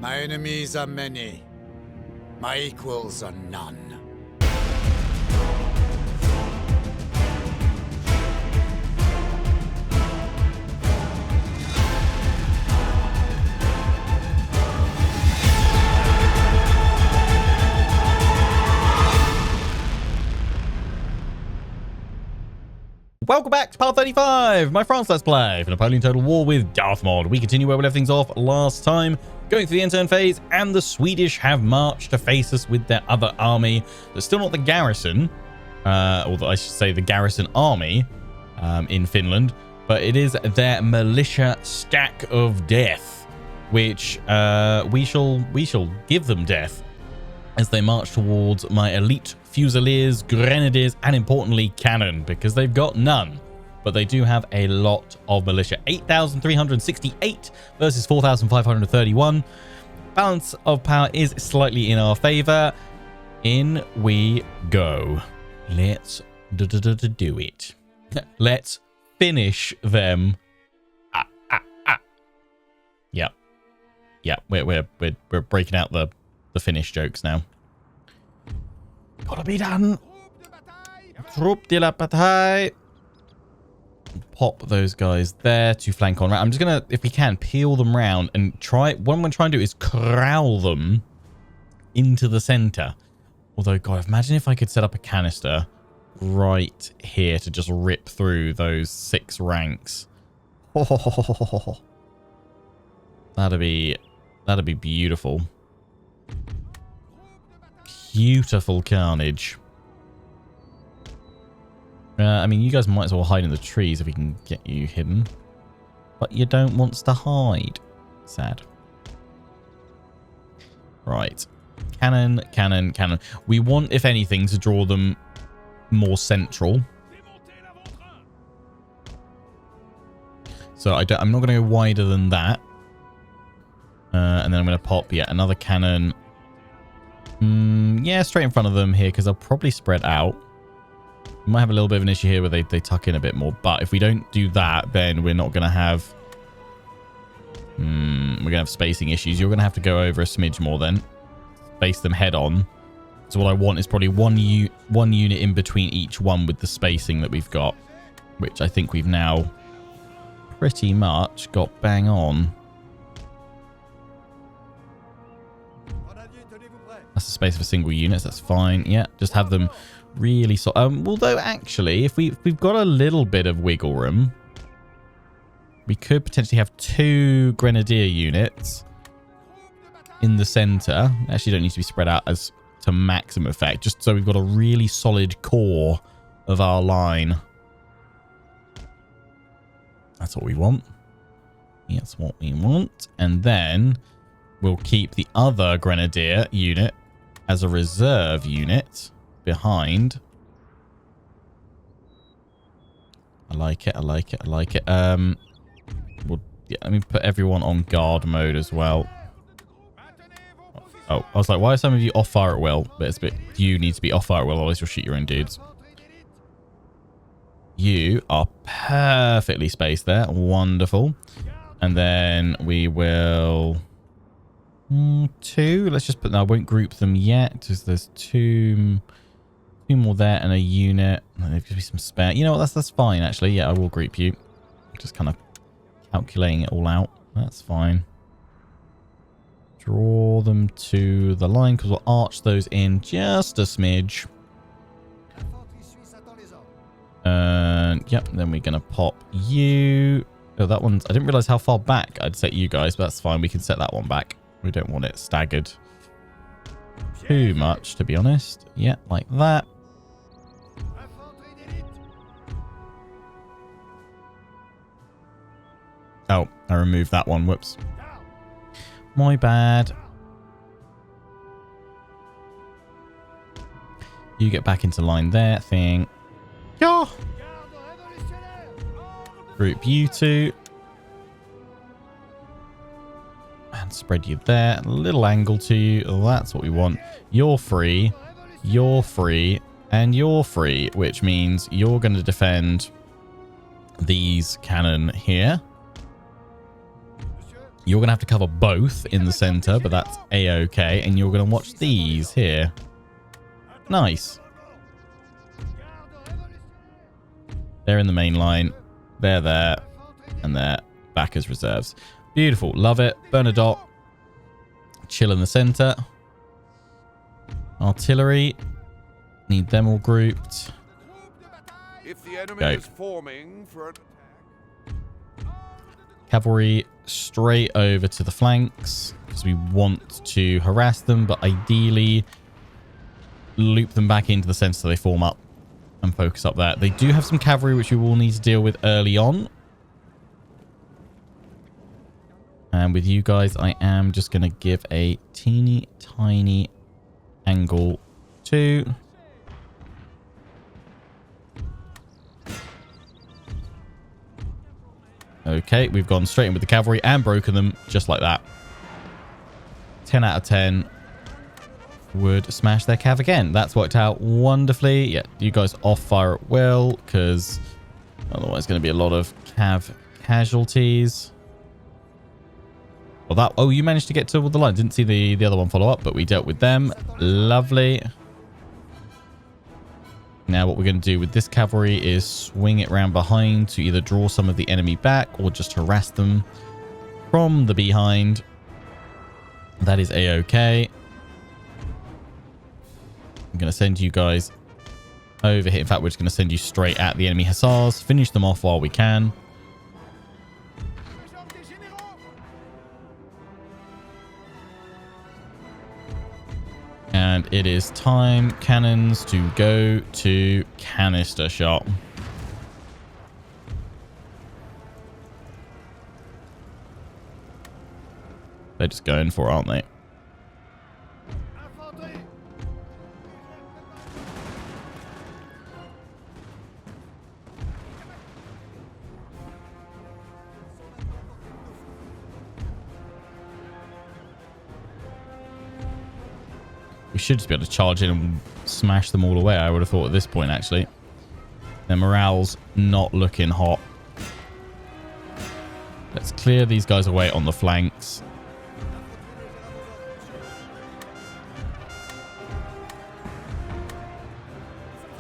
My enemies are many. My equals are none. Welcome back to part 35, my France Let's Play for Napoleon Total War with Darthmod. We continue where we left things off last time, going through the intern phase, and the Swedish have marched to face us with their other army. That's still not the garrison, or I should say the garrison army in Finland, but it is their militia stack of death, which we shall give them death as they march towards my elite fusiliers, grenadiers, and importantly cannon, because they've got none, but they do have a lot of militia. 8,368 versus 4,531. Balance of power is slightly in our favor. In we go. Let's do it. Let's finish them. Yeah, we're breaking out the Finnish jokes now. Gotta be done. Troupe de la bataille. Pop those guys there to flank on. Right, I'm just gonna, if we can, peel them round and try. What I'm gonna try and do is corral them into the center. Although, God, imagine if I could set up a canister right here to just rip through those 6 ranks. That'd be beautiful. Beautiful carnage. I mean, you guys might as well hide in the trees if we can get you hidden. But you don't want to hide. Sad. Right. Cannon, cannon, cannon. We want, if anything, to draw them more central. So I'm not going to go wider than that. And then I'm going to pop, another cannon. Yeah, straight in front of them here, because they'll probably spread out. We might have a little bit of an issue here where they tuck in a bit more, but if we don't do that, then we're not going to have we're going to have spacing issues. You're going to have to go over a smidge more then. Face them head on. So what I want is probably one unit in between each one with the spacing that we've got, which I think we've now pretty much got bang on. That's the space of a single unit, so that's fine. Yeah, just have them really although actually, if we've got a little bit of wiggle room, we could potentially have 2 grenadier units in the center. Actually, don't need to be spread out as to maximum effect, just so we've got a really solid core of our line. That's what we want. That's what we want. And then we'll keep the other grenadier unit as a reserve unit behind. I like it. I like it. I like it. Well, yeah, let me put everyone on guard mode as well. Oh, I was like, why are some of you off fire at will? But it's a bit, you need to be off fire at will, otherwise you'll shoot your own dudes. You are perfectly spaced there. Wonderful. And then we will 2. Let's just put, no, I won't group them yet because there's 2 more there and a unit. There could be some spare. You know what? That's fine actually. Yeah, I will group you. Just kind of calculating it all out. That's fine. Draw them to the line because we'll arch those in just a smidge. Yep. Then we're gonna pop you. Oh, that one's. I didn't realize how far back I'd set you guys, but that's fine. We can set that one back. We don't want it staggered too much, to be honest. Yeah, like that. Oh, I removed that one. Whoops. My bad. You get back into line there. Thing. Yeah. Group you 2. And spread you there. A little angle to you. That's what we want. You're free. You're free. And you're free. Which means you're going to defend these cannon here. You're going to have to cover both in the center, but that's a-okay. And you're going to watch these here. Nice. They're in the main line. They're there. And they're back as reserves. Beautiful. Love it. Bernadotte. Chill in the center. Artillery. Need them all grouped. If the enemy Go. is forming for an Cavalry straight over to the flanks because we want to harass them, but ideally loop them back into the center so they form up and focus up there. They do have some cavalry which we will need to deal with early on. And with you guys, I am just going to give a teeny tiny angle to... Okay, we've gone straight in with the cavalry and broken them just like that. 10 out of 10 would smash their cav again. That's worked out wonderfully. Yeah, you guys off fire at will because otherwise going to be a lot of cav casualties. Well, oh, you managed to get to the line. Didn't see the other one follow up, but we dealt with them. Lovely. Now what we're going to do with this cavalry is swing it round behind to either draw some of the enemy back or just harass them from the behind. That is a-okay. I'm going to send you guys over here. In fact, we're just going to send you straight at the enemy hussars. Finish them off while we can. And it is time, cannons, to go to canister shot. They're just going for it, aren't they? We should just be able to charge in and smash them all away, I would have thought at this point, actually. Their morale's not looking hot. Let's clear these guys away on the flanks.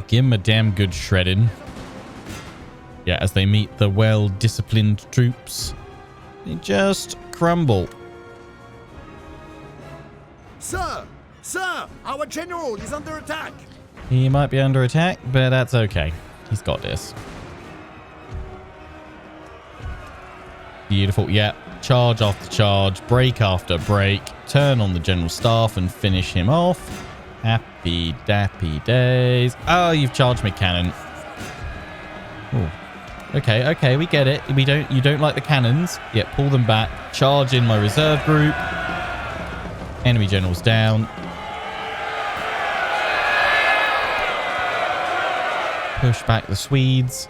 Give them a damn good shredding. Yeah, as they meet the well-disciplined troops, they just crumble. Sir! Sir! Our general is under attack! He might be under attack, but that's okay. He's got this. Beautiful. Yeah. Charge after charge. Break after break. Turn on the general staff and finish him off. Happy dappy days. Oh, you've charged me cannon. Ooh. Okay, okay, we get it. You don't like the cannons. Yeah, pull them back. Charge in my reserve group. Enemy generals down. Push back the Swedes.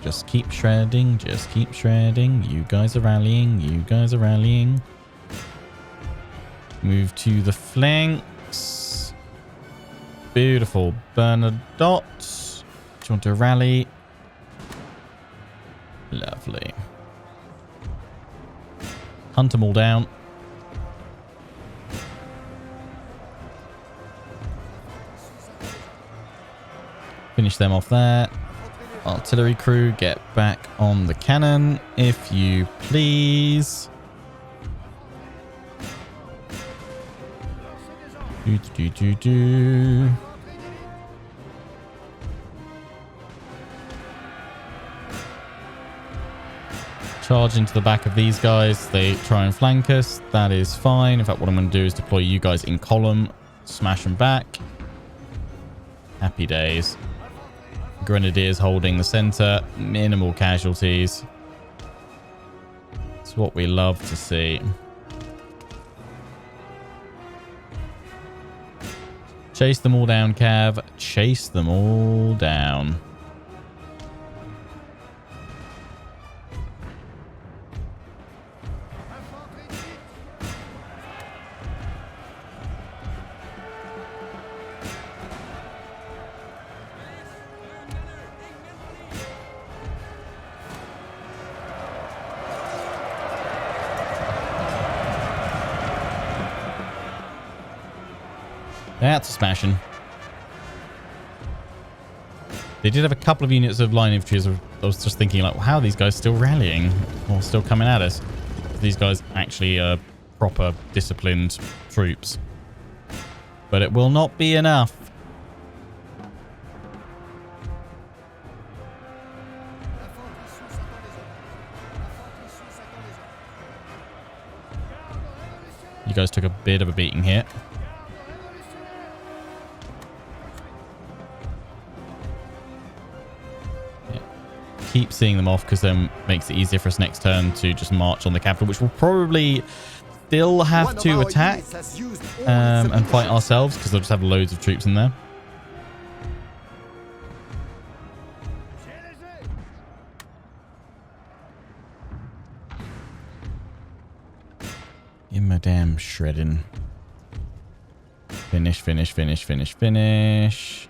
Just keep shredding. Just keep shredding. You guys are rallying. You guys are rallying. Move to the flanks. Beautiful. Bernadotte. Do you want to rally? Lovely. Hunt them all down. Finish them off there. Artillery crew, get back on the cannon, if you please. Do. Charge into the back of these guys. They try and flank us. That is fine. In fact, what I'm going to do is deploy you guys in column. Smash them back. Happy days. Grenadiers holding the center. Minimal casualties. It's what we love to see. Chase them all down, Cav. Chase them all down. That's smashing. They did have a couple of units of line infantry. I was just thinking, like, how are these guys still rallying or still coming at us? These guys actually are proper disciplined troops. But it will not be enough. You guys took a bit of a beating here. Yeah. Keep seeing them off because then makes it easier for us next turn to just march on the capital, which will probably still have to attack and fight ourselves because they'll just have loads of troops in there. Give him a damn shredding. Finish, finish, finish, finish, finish.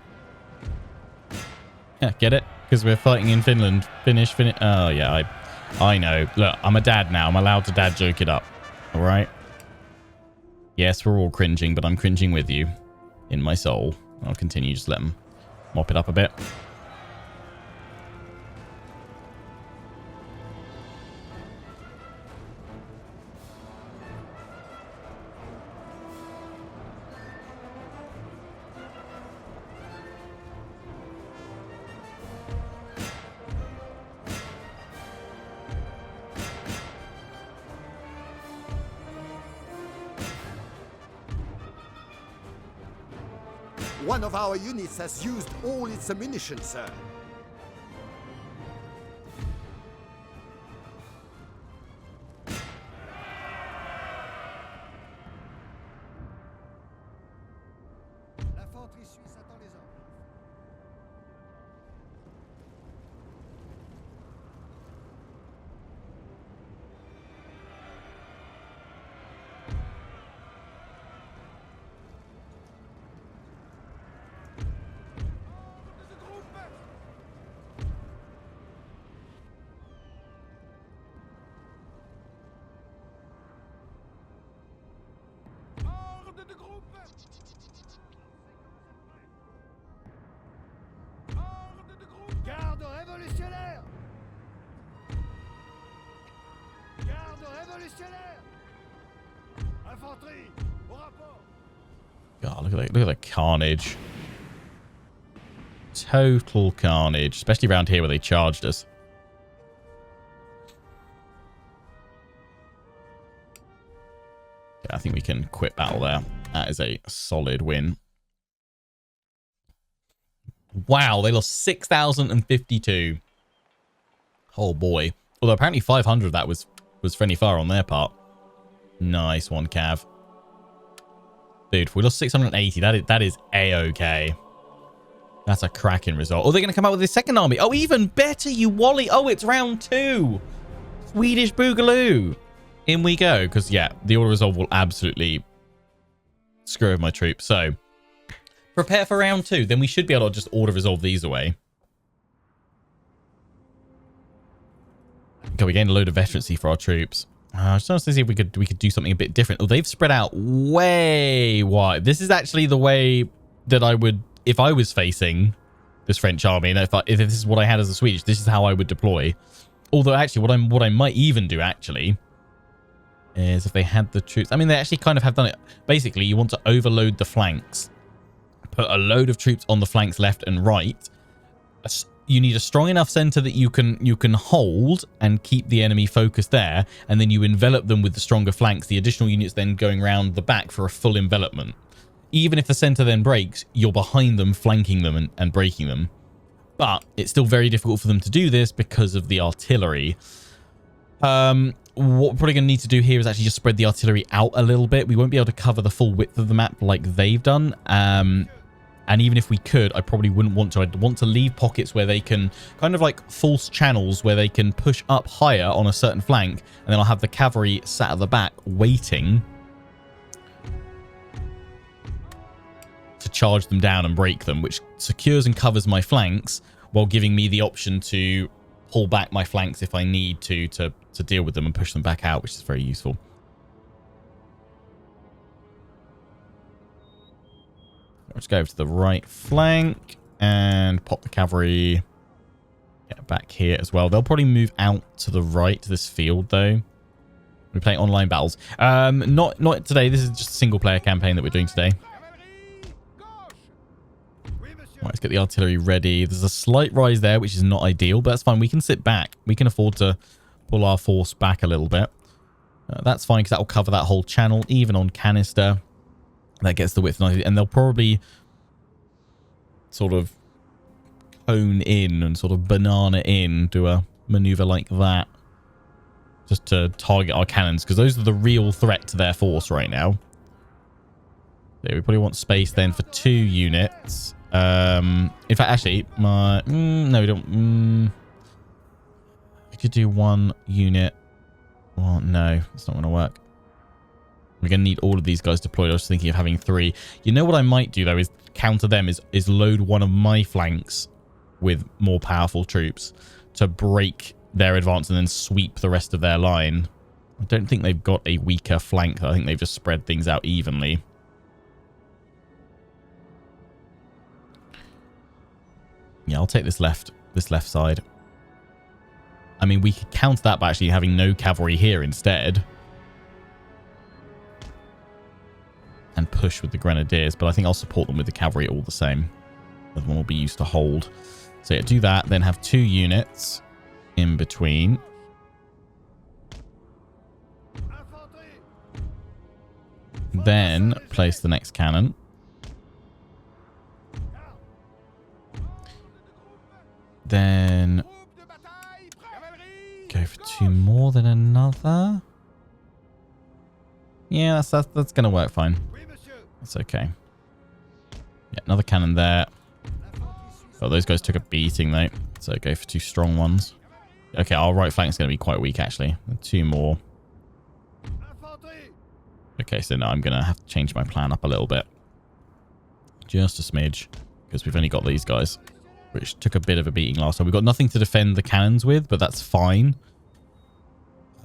Yeah, get it? Because we're fighting in Finland. Finish, finish. Oh, yeah, I know. Look, I'm a dad now. I'm allowed to dad joke it up. All right? Yes, we're all cringing, but I'm cringing with you in my soul. I'll continue. Just let them mop it up a bit. One of our units has used all its ammunition, sir. L'infanterie suisse attend les ordres. Garde révolutionnaire! Garde révolutionnaire! Infanterie, au rapport! God, look at the carnage. Total carnage, especially around here where they charged us. Yeah, I think we can quit battle there. That is a solid win. Wow, they lost 6,052. Oh boy. Although apparently 500 of that was friendly fire on their part. Nice one, Cav. Dude, we lost 680. That is A-okay. That's a cracking result. Oh, they're going to come out with this second army. Oh, even better, you wally. Oh, it's round 2. Swedish Boogaloo. In we go. Because, yeah, the auto resolve will absolutely screw over my troops. So, prepare for round 2. Then we should be able to just auto resolve these away. Okay, we gained a load of veterancy for our troops. I just want to see if we could do something a bit different. Oh, they've spread out way wide. This is actually the way that I would, if I was facing this French army, and if this is what I had as a Swedish, this is how I would deploy. Although actually, what I might even do actually is if they had the troops. I mean, they actually kind of have done it. Basically, you want to overload the flanks, put a load of troops on the flanks left and right. You need a strong enough center that you can hold and keep the enemy focused there, and then you envelop them with the stronger flanks. The additional units then going around the back for a full envelopment. Even if the center then breaks, you're behind them, flanking them and breaking them. But it's still very difficult for them to do this because of the artillery. What we're probably going to need to do here is actually just spread the artillery out a little bit. We won't be able to cover the full width of the map like they've done. And even if we could, I probably wouldn't want to. I'd want to leave pockets where they can, kind of like false channels where they can push up higher on a certain flank. And then I'll have the cavalry sat at the back waiting to charge them down and break them, which secures and covers my flanks while giving me the option to pull back my flanks if I need to deal with them and push them back out, which is very useful. Let's go over to the right flank and pop the cavalry. Get back here as well. They'll probably move out to the right to this field, though. We're playing online battles. Not today. This is just a single player campaign that we're doing today. Right, let's get the artillery ready. There's a slight rise there, which is not ideal, but that's fine. We can sit back. We can afford to pull our force back a little bit. That's fine because that will cover that whole channel, even on canister. That gets the width nicely, and they'll probably sort of cone in and sort of banana in, do a maneuver like that, just to target our cannons, because those are the real threat to their force right now. Yeah, we probably want space then for 2 units. In fact, actually, no, we don't. We could do 1 unit. Well, no, it's not going to work. We're going to need all of these guys deployed. I was thinking of having 3. You know what I might do, though, is counter them, is load one of my flanks with more powerful troops to break their advance and then sweep the rest of their line. I don't think they've got a weaker flank. I think they've just spread things out evenly. Yeah, I'll take this left side. I mean, we could counter that by actually having no cavalry here instead. And push with the grenadiers, but I think I'll support them with the cavalry all the same. The other one will be used to hold. So yeah, do that, then have 2 units in between. Then place the next cannon. Then go for 2 more than another. Yeah, that's going to work fine. That's okay. Yeah, another cannon there. Oh, those guys took a beating, though. So go for 2 strong ones. Okay, our right flank is going to be quite weak, actually. 2 more. Okay, so now I'm going to have to change my plan up a little bit. Just a smidge. Because we've only got these guys, which took a bit of a beating last time. We've got nothing to defend the cannons with, but that's fine.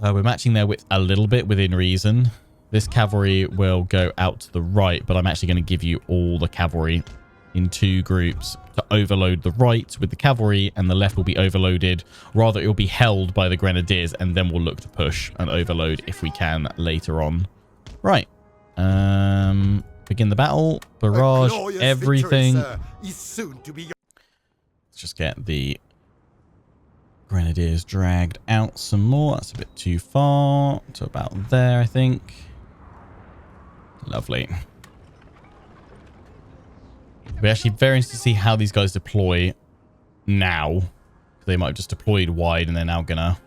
We're matching their width a little bit within reason. This cavalry will go out to the right, but I'm actually going to give you all the cavalry in 2 groups to overload the right with the cavalry, and the left will be overloaded. Rather, it will be held by the grenadiers, and then we'll look to push and overload if we can later on. Right. Begin the battle. Barrage everything. Let's just get the grenadiers dragged out some more. That's a bit too far. To about there, I think. Lovely. We're actually very interested to see how these guys deploy now. They might have just deployed wide and they're now gonna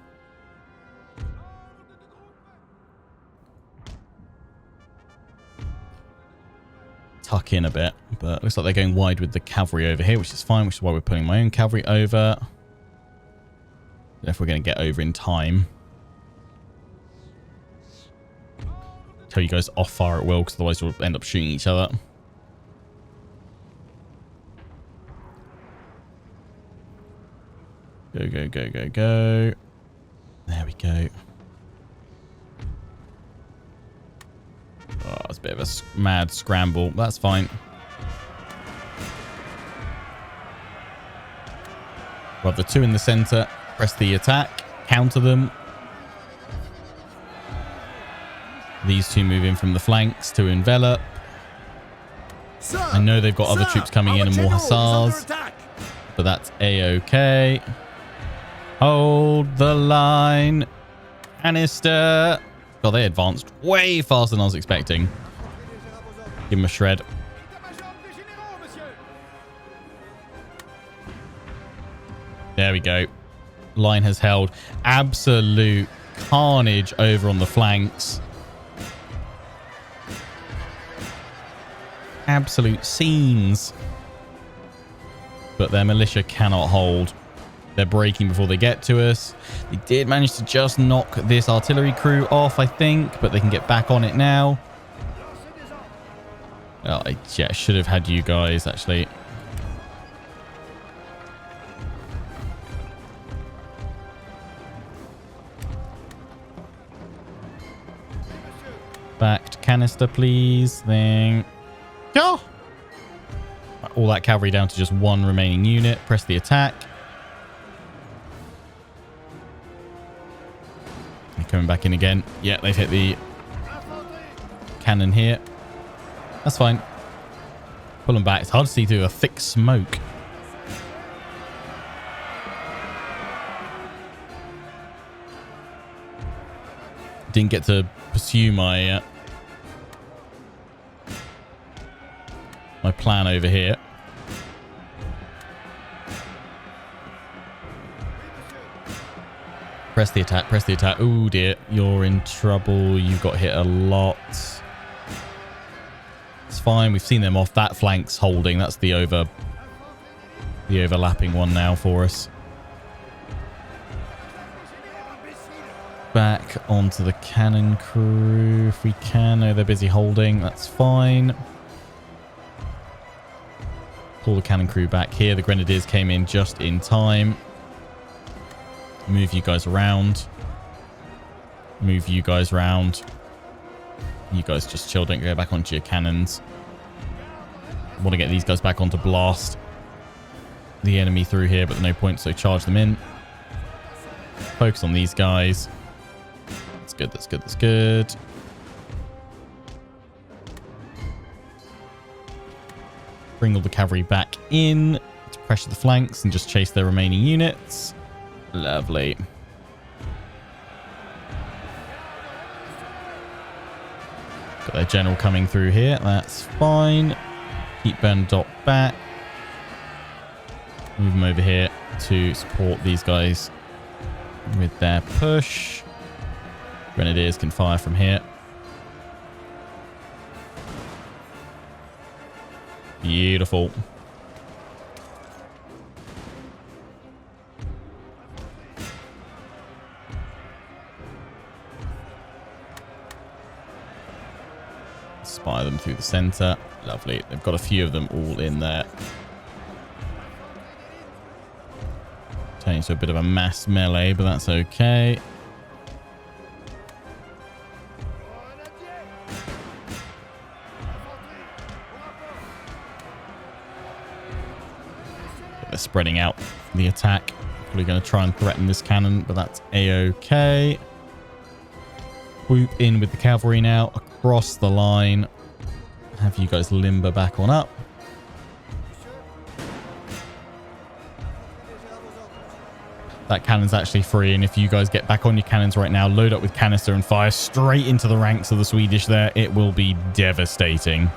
tuck in a bit. But looks like they're going wide with the cavalry over here, which is fine, which is why we're putting my own cavalry over. If we're going to get over in time. Tell you guys off fire at will, because otherwise we'll end up shooting each other. Go, go, go, go, go. There we go. Oh, it's a bit of a mad scramble. That's fine. We'll have the 2 in the center. Press the attack. Counter them. These 2 move in from the flanks to envelop. I know they've got other troops coming in and more hussars, but that's a-okay. Hold the line. Canister. God, they advanced way faster than I was expecting. Give them a shred. There we go. Line has held. Absolute carnage over on the flanks. Absolute scenes. But their militia cannot hold. They're breaking before they get to us. They did manage to just knock this artillery crew off, I think, but they can get back on it now. Well, I should have had you guys, actually. Back to canister, please. Thing. Oh! all that cavalry down to just one remaining unit. Press the attack. They're coming back in again. Yeah, they've hit the cannon here. That's fine. Pull them back. It's hard to see through a thick smoke. Didn't get to pursue my my plan over here. Press the attack, press the attack. Oh dear, you're in trouble. You got hit a lot. It's fine. We've seen them off. That flank's holding. That's the overlapping one now for us. Back onto the cannon crew if we can. No, they're busy holding. That's fine. Pull the cannon crew back here. The grenadiers came in just in time. Move you guys around. Move you guys around. You guys just chill. Don't go back onto your cannons. I want to get these guys back onto blast the enemy through here, but no point, so charge them in. Focus on these guys. That's good, that's good, that's good. Bring all the cavalry back in to pressure the flanks and just chase their remaining units. Lovely. Got their general coming through here. That's fine. Keep Bernadotte back. Move them over here to support these guys with their push. Grenadiers can fire from here. Beautiful. Spire them through the center. Lovely. They've got a few of them all in there. Turning into a bit of a mass melee, but that's okay. They're spreading out the attack. Probably going to try and threaten this cannon, but that's a-okay. Swoop in with the cavalry now across the line. Have you guys limber back on up. That cannon's actually free, and if you guys get back on your cannons right now, load up with canister and fire straight into the ranks of the Swedish there. It will be devastating.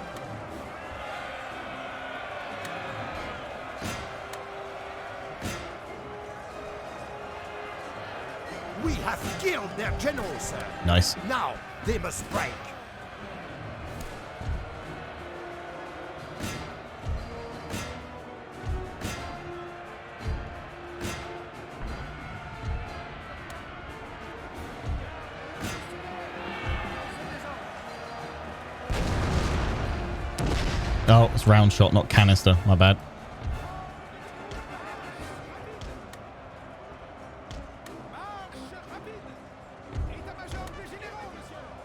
We have killed their general, sir. Nice. Now they must break. Oh, it's round shot, not canister. My bad.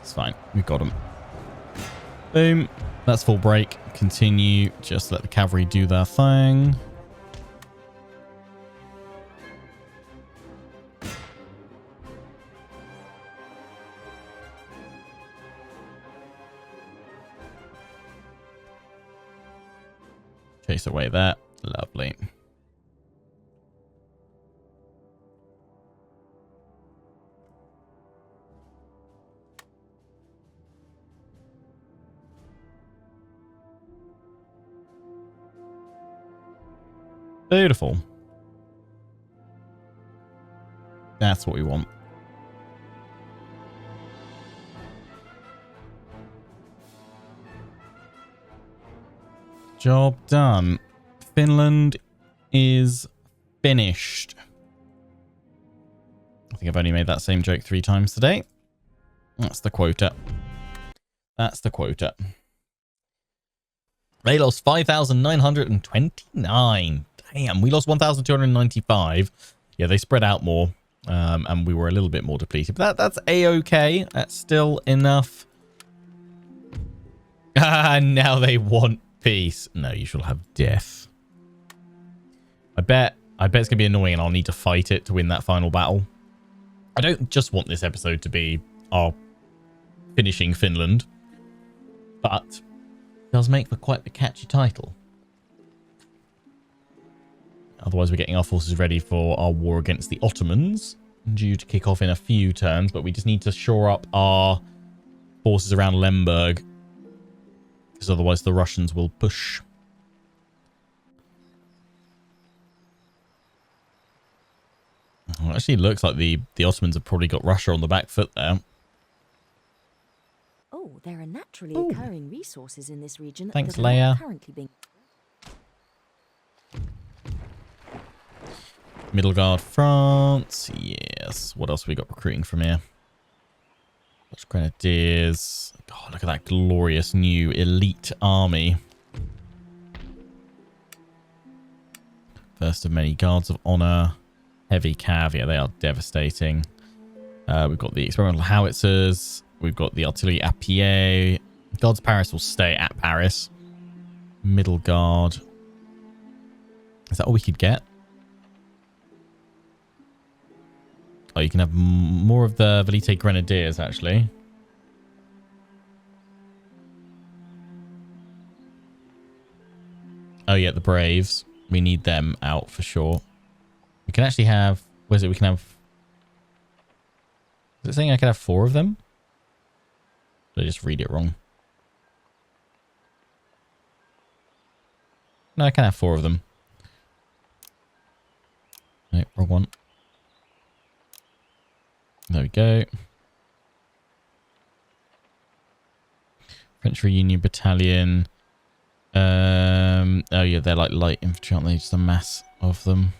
It's fine. We got him. Boom. That's full break. Continue. Just let the cavalry do their thing. Chase away that. Lovely. Beautiful. That's what we want. Job done. Finland is finished. I think I've only made that same joke 3 times today. That's the quota. That's the quota. They lost 5,929. Damn, we lost 1,295. Yeah, they spread out more. And we were a little bit more depleted. But that's a-okay. That's still enough. Ah, now they want peace. No, you shall have death. I bet it's gonna be annoying and I'll need to fight it to win that final battle. I don't just want this episode to be our finishing Finland, but it does make for quite the catchy title. Otherwise, we're getting our forces ready for our war against the Ottomans, due to kick off in a few turns, but we just need to shore up our forces around Lemberg, because otherwise the Russians will push. Well, actually, it looks like the Ottomans have probably got Russia on the back foot there. Oh, there are naturally occurring resources in this region. Thanks, that are not Leia. currently being... Middle Guard, France. Yes. What else have we got recruiting from here? Dutch Grenadiers. God, look at that glorious new elite army. First of many Guards of Honor. Heavy Cav. Yeah, they are devastating. We've got the experimental howitzers. We've got the artillery à pied. Guards of Paris will stay at Paris. Middle Guard. Is that all we could get? Oh, you can have more of the Velite Grenadiers, actually. Oh, yeah, the Braves. We need them out for sure. We can actually have... Where's it? We can have... Is it saying I can have 4 of them? Did I just read it wrong? No, I can have 4 of them. No, wrong one. There we go. French Reunion Battalion. Oh yeah, they're like light infantry, aren't they? Just a mass of them.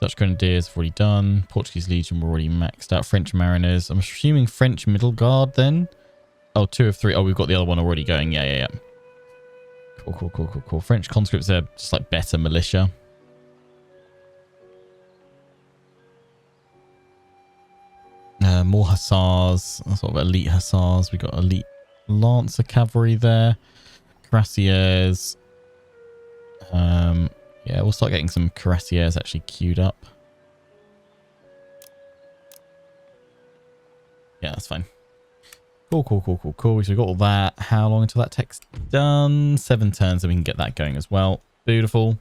Dutch Grenadiers have already done. Portuguese Legion were already maxed out. French Mariners. I'm assuming French Middle Guard then. Oh, 2 of 3. Oh, we've got the other one already going. Yeah. Cool. French conscripts are just like better militia. More hussars, sort of elite hussars. We got elite lancer cavalry there. Cuirassiers. Yeah, we'll start getting some cuirassiers actually queued up. Yeah, that's fine. Cool. So we got all that. How long until that tech's done? 7 turns, so we can get that going as well. Beautiful.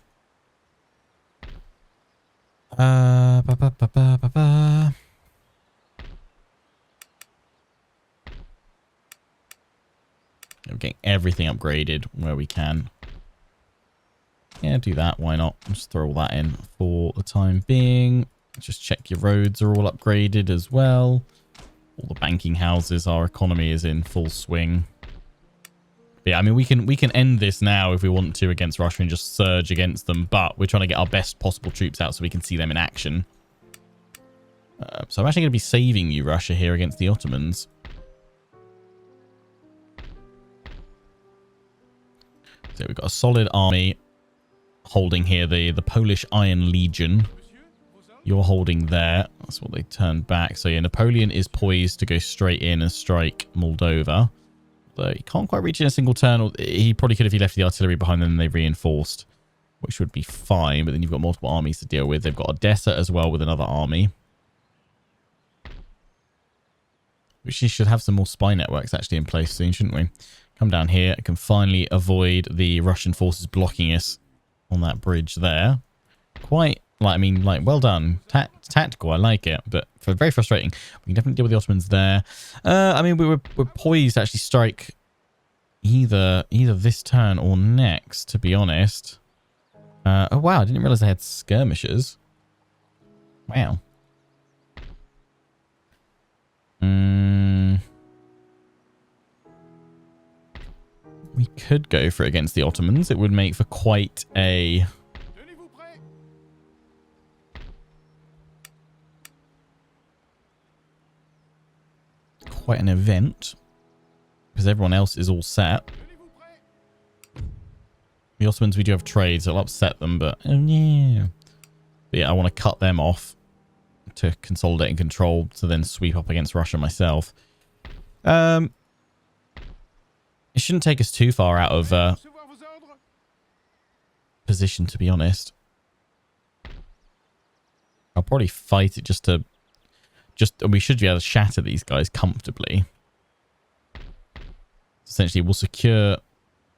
We're getting everything upgraded where we can. Yeah, do that. Why not? Just throw all that in for the time being. Just check your roads are all upgraded as well. All the banking houses, our economy is in full swing. But yeah, I mean, we can end this now if we want to against Russia and just surge against them. But we're trying to get our best possible troops out so we can see them in action. So I'm actually going to be saving you, Russia, here against the Ottomans. So we've got a solid army holding here, the Polish Iron Legion. You're holding there. That's what they turned back. So yeah, Napoleon is poised to go straight in and strike Moldova. Though he can't quite reach in a single turn. He probably could if he left the artillery behind them and they reinforced, which would be fine. But then you've got multiple armies to deal with. They've got Odessa as well with another army. Which should have some more spy networks actually in place soon, shouldn't we? Come down here. I can finally avoid the Russian forces blocking us on that bridge there. Quite, like, I mean, like, well done. Tactical, I like it, but very frustrating. We can definitely deal with the Ottomans there. I mean, we're poised to actually strike either this turn or next, to be honest. Oh, wow, I didn't realize they had skirmishers. Wow. We could go for it against the Ottomans. It would make for quite an event, because everyone else is all set. The Ottomans, we do have trade, so it'll upset them, but yeah. But yeah, I want to cut them off to consolidate and control, to then sweep up against Russia myself. It shouldn't take us too far out of Recevoir vos ordres. position, to be honest. I'll probably fight it just to... we should be able to shatter these guys comfortably. Essentially, we'll secure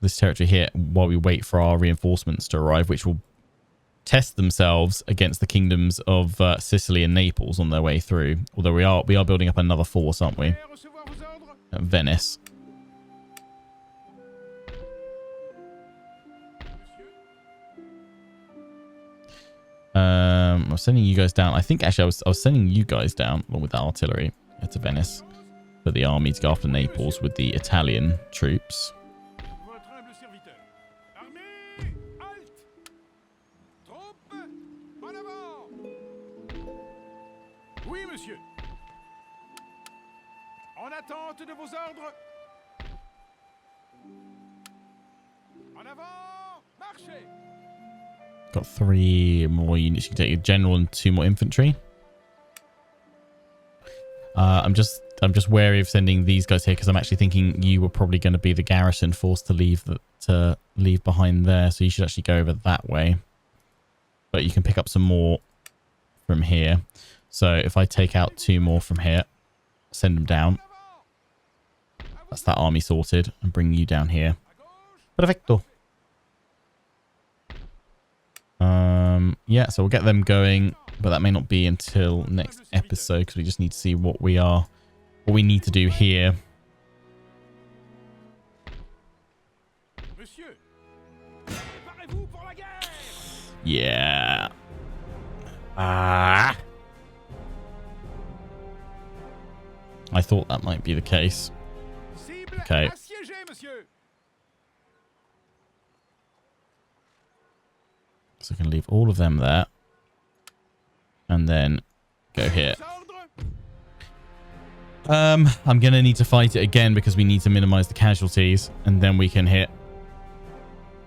this territory here while we wait for our reinforcements to arrive, which will test themselves against the kingdoms of Sicily and Naples on their way through. Although we are building up another force, aren't we? Recevoir vos ordres. At Venice. I'm sending you guys down. I think actually I was sending you guys down along with the artillery to Venice for the army to go after Naples with the Italian troops. Votre humble serviteur. Armée, halte. Troupes, en avant. Oui, monsieur. En attente de vos ordres. En avant, marchez. Got 3 more units. You can take a general and 2 more infantry. I'm just wary of sending these guys here because I'm actually thinking you were probably going to be the garrison force to leave behind there. So you should actually go over that way. But you can pick up some more from here. So if I take out 2 more from here, send them down. That's that army sorted, and bring you down here. Perfecto. Yeah, so we'll get them going, but that may not be until next episode because we just need to see what we need to do here. Monsieur, préparez-vous pour la guerre. Yeah. I thought that might be the case. Cible Okay. assiégée, monsieur. So I can leave all of them there. And then go here. I'm going to need to fight it again because we need to minimize the casualties. And then we can hit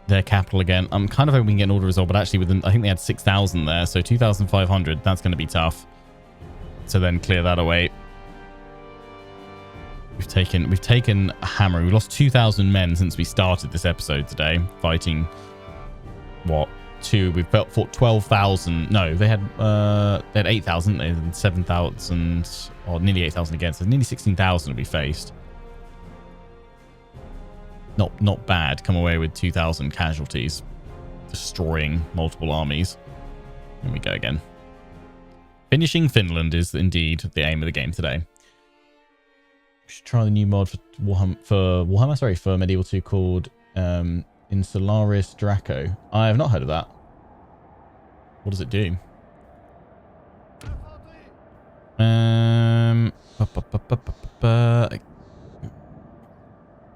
their capital again. I'm kind of hoping we can get an order result, but actually I think they had 6,000 there. So 2,500, that's going to be tough. So then clear that away. We've taken a hammer. We've lost 2,000 men since we started this episode today. Fighting, what? We've fought 12,000. No, they had 8,000. They had 7,000, or nearly 8,000 again. So nearly 16,000 we faced. Not bad. Come away with 2,000 casualties, destroying multiple armies. Here we go again. Finishing Finland is indeed the aim of the game today. We should try the new mod for Medieval 2 called Insularis Draco. I have not heard of that. What does it do?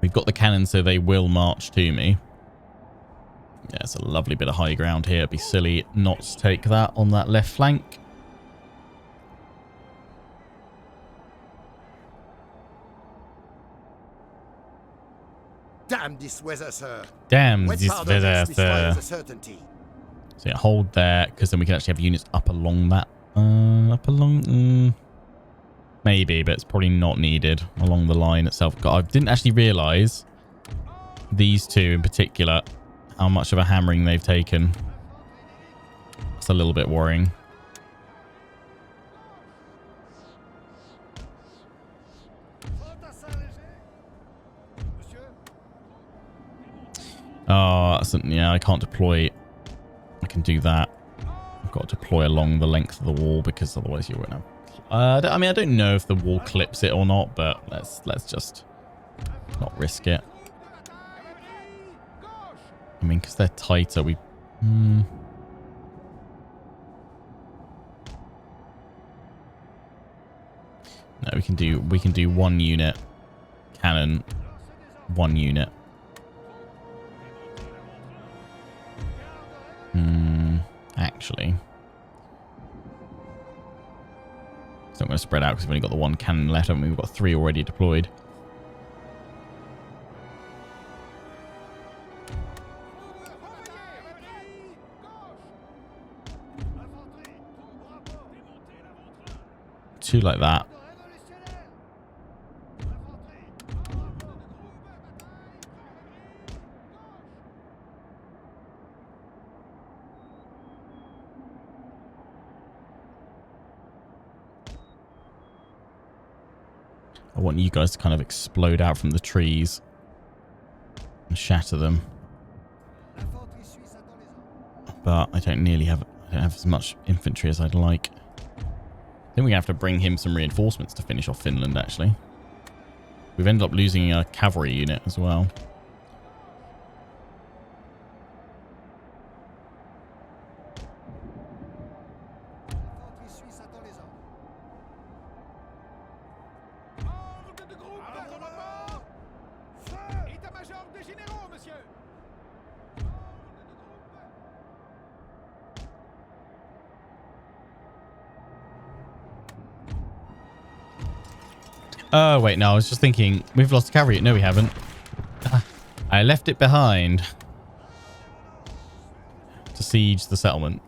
We've got the cannons, so they will march to me. Yeah, it's a lovely bit of high ground here. It'd be silly not to take that on that left flank. Damn this weather, sir. Damn Wet this powder weather, makes me fly sir. as a certainty. So yeah, hold there, because then we can actually have units up along that. Maybe, but it's probably not needed along the line itself. God, I didn't actually realise, these two in particular, how much of a hammering they've taken. That's a little bit worrying. Oh, yeah, I can't deploy. I can do that. I've got to deploy along the length of the wall because otherwise you won't have. I mean, I don't know if the wall clips it or not, but let's just not risk it. I mean, because they're tighter, we. No, we can do 1 unit cannon, 1 unit. Actually, so I'm going to spread out because we've only got the 1 cannon left, and we've got 3 already deployed. Two like that. I want you guys to kind of explode out from the trees and shatter them. But I don't have as much infantry as I'd like. I think we're going to have to bring him some reinforcements to finish off Finland, actually. We've ended up losing a cavalry unit as well. Ordre de groupe d'armement. Feu. État-major des généraux, monsieur. Oh, wait, no, I was just thinking, we've lost cavalry. No, we haven't. I left it behind to siege the settlement.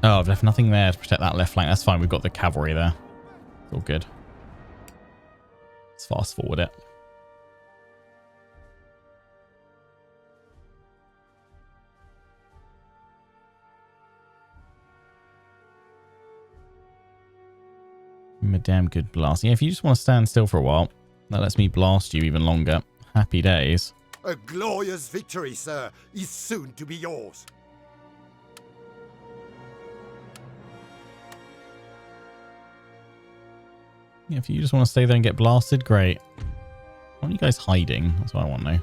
Oh, I've left nothing there to protect that left flank. That's fine. We've got the cavalry there. It's all good. Let's fast forward it. A damn good blast. Yeah, if you just want to stand still for a while, that lets me blast you even longer. Happy days. A glorious victory, sir, is soon to be yours. Yeah, if you just want to stay there and get blasted, great. Why are you guys hiding? That's what I want to know.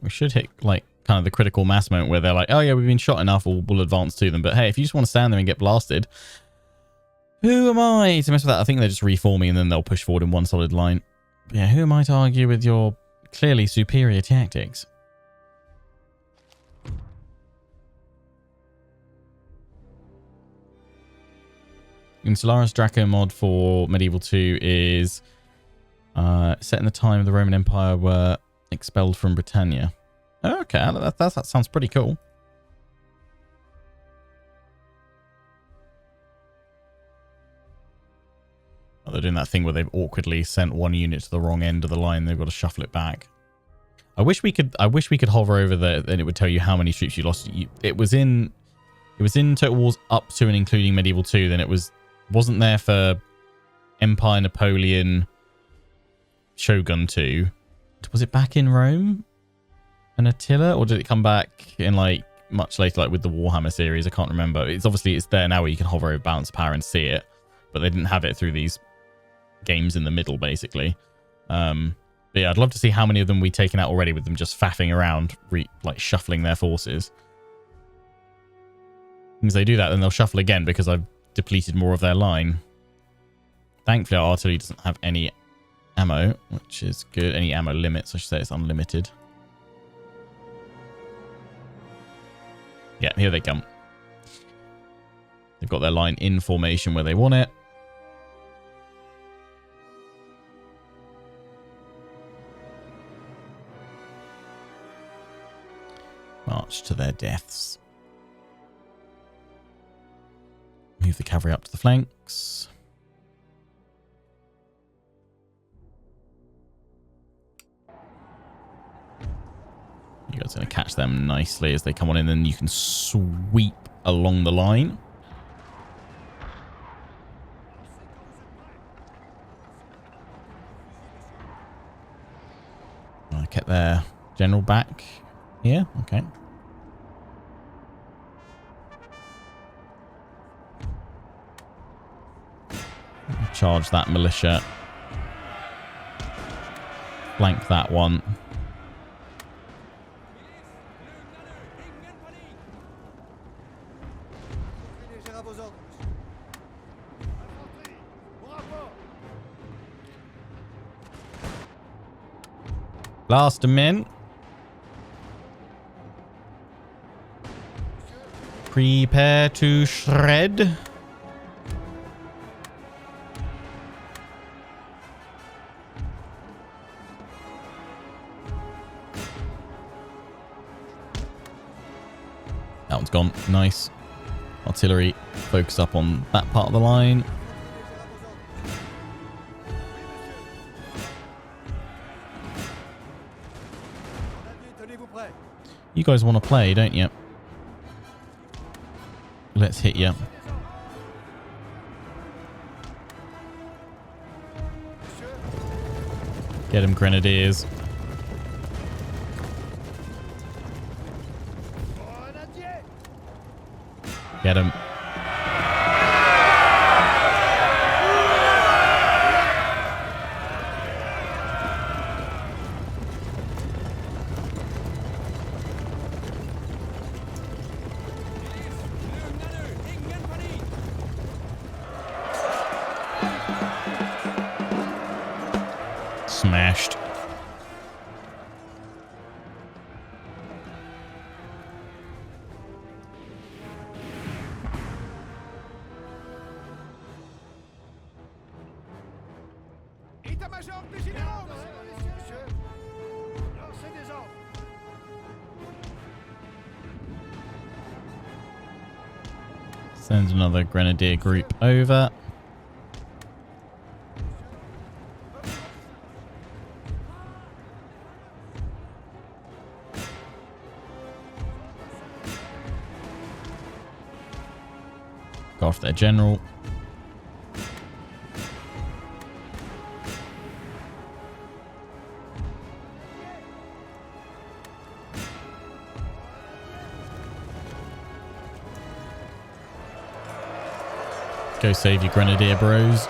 We should hit, like, kind of the critical mass moment where they're like, oh, yeah, we've been shot enough, we'll advance to them. But hey, if you just want to stand there and get blasted, who am I to mess with that? I think they're just reforming and then they'll push forward in one solid line. But yeah, who am I to argue with your clearly superior tactics? In Solaris Draco mod for Medieval 2 is set in the time of the Roman Empire were expelled from Britannia. Oh, okay, that sounds pretty cool. Oh, they're doing that thing where they've awkwardly sent one unit to the wrong end of the line. They've got to shuffle it back. I wish we could hover over there and it would tell you how many troops you lost. It was in Total Wars up to and including Medieval 2. Then it wasn't there for Empire, Napoleon, Shogun 2. Was it back in Rome and Attila, or did it come back in like much later, like with the Warhammer series? I can't remember. It's there now where you can hover over balance power and see it, but they didn't have it through these games in the middle, basically. But yeah, I'd love to see how many of them we've taken out already with them just faffing around, like shuffling their forces. As they do that, then they'll shuffle again because I've depleted more of their line. Thankfully, our artillery doesn't have any ammo, which is good. Any ammo limits, I should say. It's unlimited. Yeah, here they come. They've got their line in formation where they want it. March to their deaths. Move the cavalry up to the flanks. You guys are going to catch them nicely as they come on in, and you can sweep along the line. I kept their general back here. Okay. Charge that militia. Flank that one. Blast them in. Prepare to shred. That one's gone. Nice. Artillery, focus up on that part of the line. You guys want to play, don't you? Let's hit you. Get him, Grenadiers. Get him. Smashed. État-major des généraux, monsieur. Lancez des ordres. Send another Grenadier group over. Go off their general. Go save your Grenadier bros.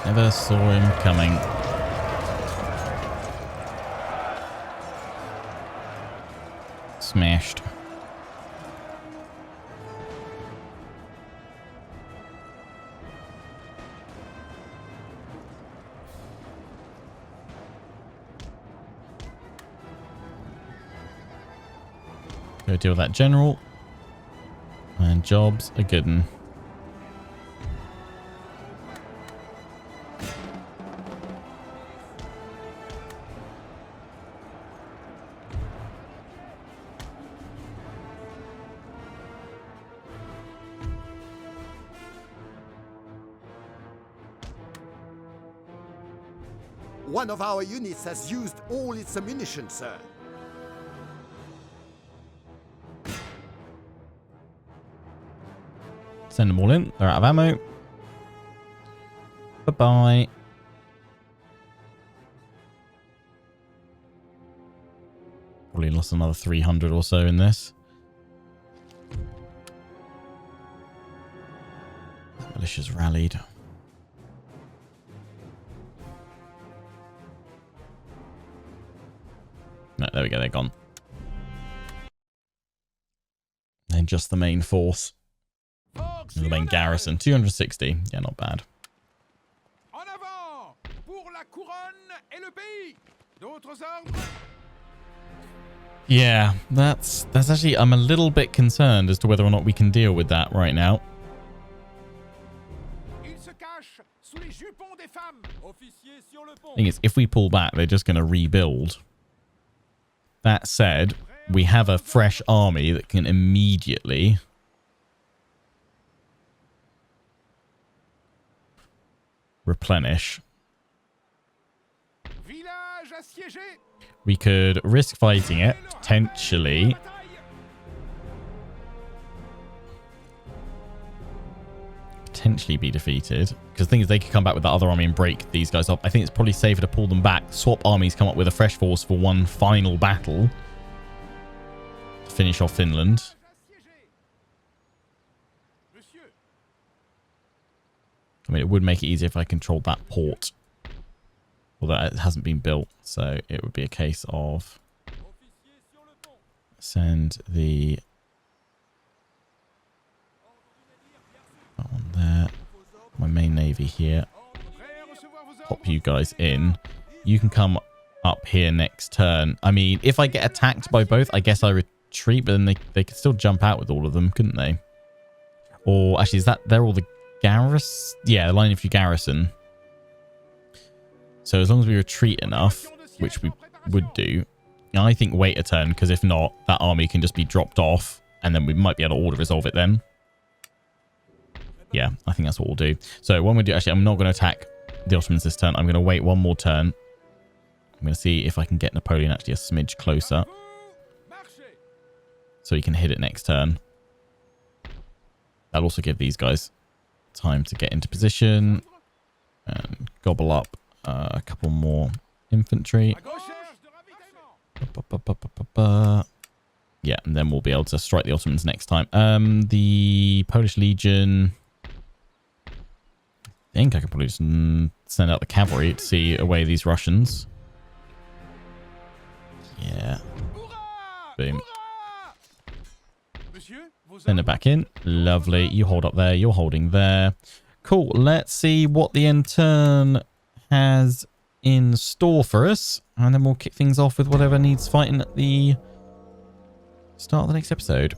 Never saw him coming. Smashed. Go deal with that general. And job's a good one. One of our units has used all its ammunition, sir. Send them all in. They're out of ammo. Bye-bye. Probably lost another 300 or so in this. Militia's rallied. No, there we go. They're gone. And just the main force. The main garrison. 260. Yeah, not bad. En avant pour la couronne et le pays. D'autres ordres? Yeah, that's actually, I'm a little bit concerned as to whether or not we can deal with that right now. Il se cache sous les jupons des femmes. Officier sur le pont. Thing is, if we pull back, they're just going to rebuild. That said, we have a fresh army that can immediately replenish. Village assiégé. We could risk fighting it, potentially. Potentially be defeated. Because the thing is, they could come back with that other army and break these guys up. I think it's probably safer to pull them back, swap armies, come up with a fresh force for one final battle. To finish off Finland. I mean, it would make it easier if I controlled that port. Although it hasn't been built, so it would be a case of send the that one there, my main navy here, pop you guys in. You can come up here next turn. I mean, if I get attacked by both, I guess I retreat, but then they could still jump out with all of them, couldn't they? Or actually, is that they're all the garrison? Yeah, the line of your garrison. So as long as we retreat enough, which we would do, I think wait a turn, because if not, that army can just be dropped off, and then we might be able to auto-resolve it then. Yeah, I think that's what we'll do. So what I'm going to do, actually, I'm not going to attack the Ottomans this turn. I'm going to wait one more turn. I'm going to see if I can get Napoleon actually a smidge closer, so he can hit it next turn. That'll also give these guys time to get into position and gobble up a couple more infantry. Yeah, and then we'll be able to strike the Ottomans next time. The Polish Legion, I think I could probably just send out the cavalry to see away these Russians. Yeah. Boom. Send it back in. Lovely. You hold up there. You're holding there. Cool. Let's see what the end turn has in store for us. And then we'll kick things off with whatever needs fighting at the start of the next episode.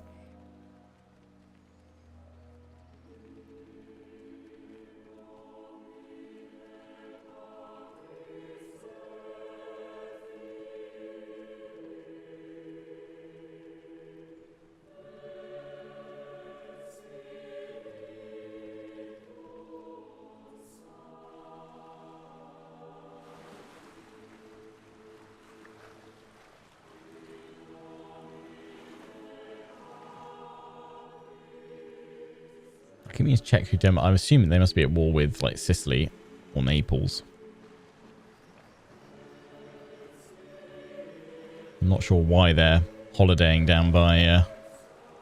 Can we just check who Denmark? I'm assuming they must be at war with like Sicily or Naples. I'm not sure why they're holidaying down by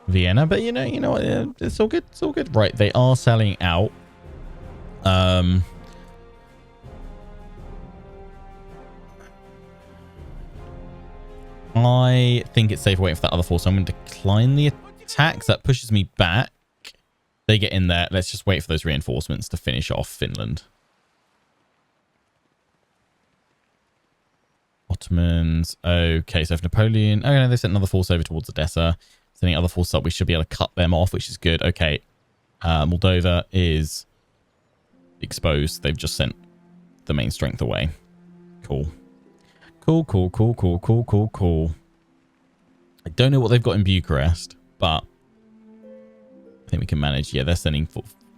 Vienna, but you know what? It's all good. It's all good. Right, they are selling out. I think it's safe waiting for that other force. So I'm going to decline the attacks. That pushes me back. They get in there. Let's just wait for those reinforcements to finish off Finland. Ottomans. Okay, so if Napoleon... Oh, no, they sent another force over towards Odessa. Sending other forces up, we should be able to cut them off, which is good. Okay, Moldova is exposed. They've just sent the main strength away. Cool. Cool. I don't know what they've got in Bucharest, but I think we can manage. Yeah, they're sending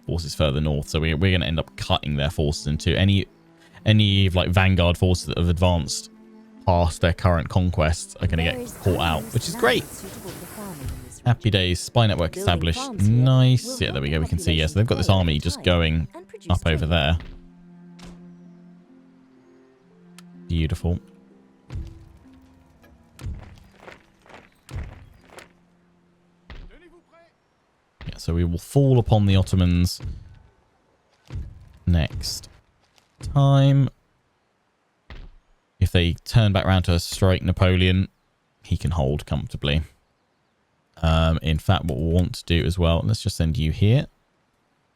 forces further north, so we're going to end up cutting their forces into any like vanguard forces that have advanced past their current conquests are going to get caught out, which is great. Happy days. Spy network established. Nice. Yeah, there we go. We can see. Yeah, so they've got this army just going up over there. Beautiful. Yeah, so we will fall upon the Ottomans next time. If they turn back around to strike Napoleon, he can hold comfortably. In fact, what we'll want to do as well, let's just send you here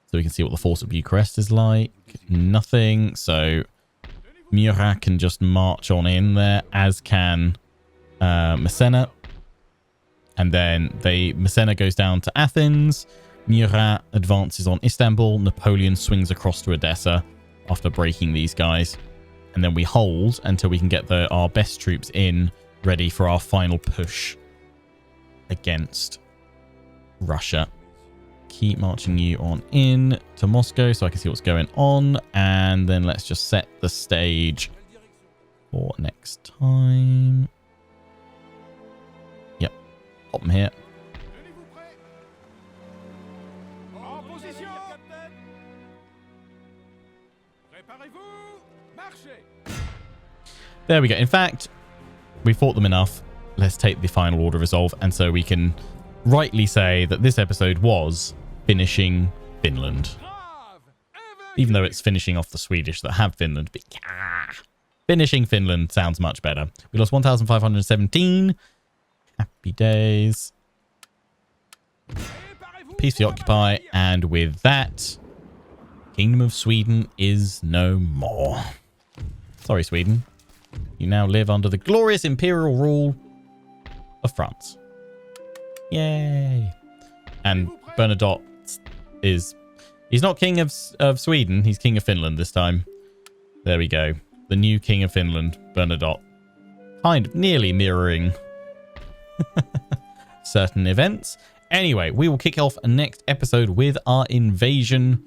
so we can see what the force of Bucharest is like. Nothing. So Murat can just march on in there, as can Messena. And then Messena goes down to Athens. Murat advances on Istanbul. Napoleon swings across to Odessa after breaking these guys. And then we hold until we can get our best troops in, ready for our final push against Russia. Keep marching you on in to Moscow so I can see what's going on. And then let's just set the stage for next time. Yep. Pop them here. There we go. In fact, we fought them enough. Let's take the final order resolve. And so we can rightly say that this episode was finishing Finland. Even though it's finishing off the Swedish that have Finland. But yeah, finishing Finland sounds much better. We lost 1,517. Happy days. Peacefully occupy. And with that, Kingdom of Sweden is no more. Sorry, Sweden. You now live under the glorious imperial rule of France. Yay. And Bernadotte he's not king of Sweden. He's king of Finland this time. There we go. The new king of Finland, Bernadotte. kind of nearly mirroring certain events. Anyway, we will kick off next episode with our invasion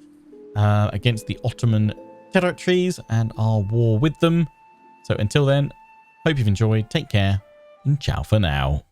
against the Ottoman territories and our war with them. So until then, hope you've enjoyed. Take care and ciao for now.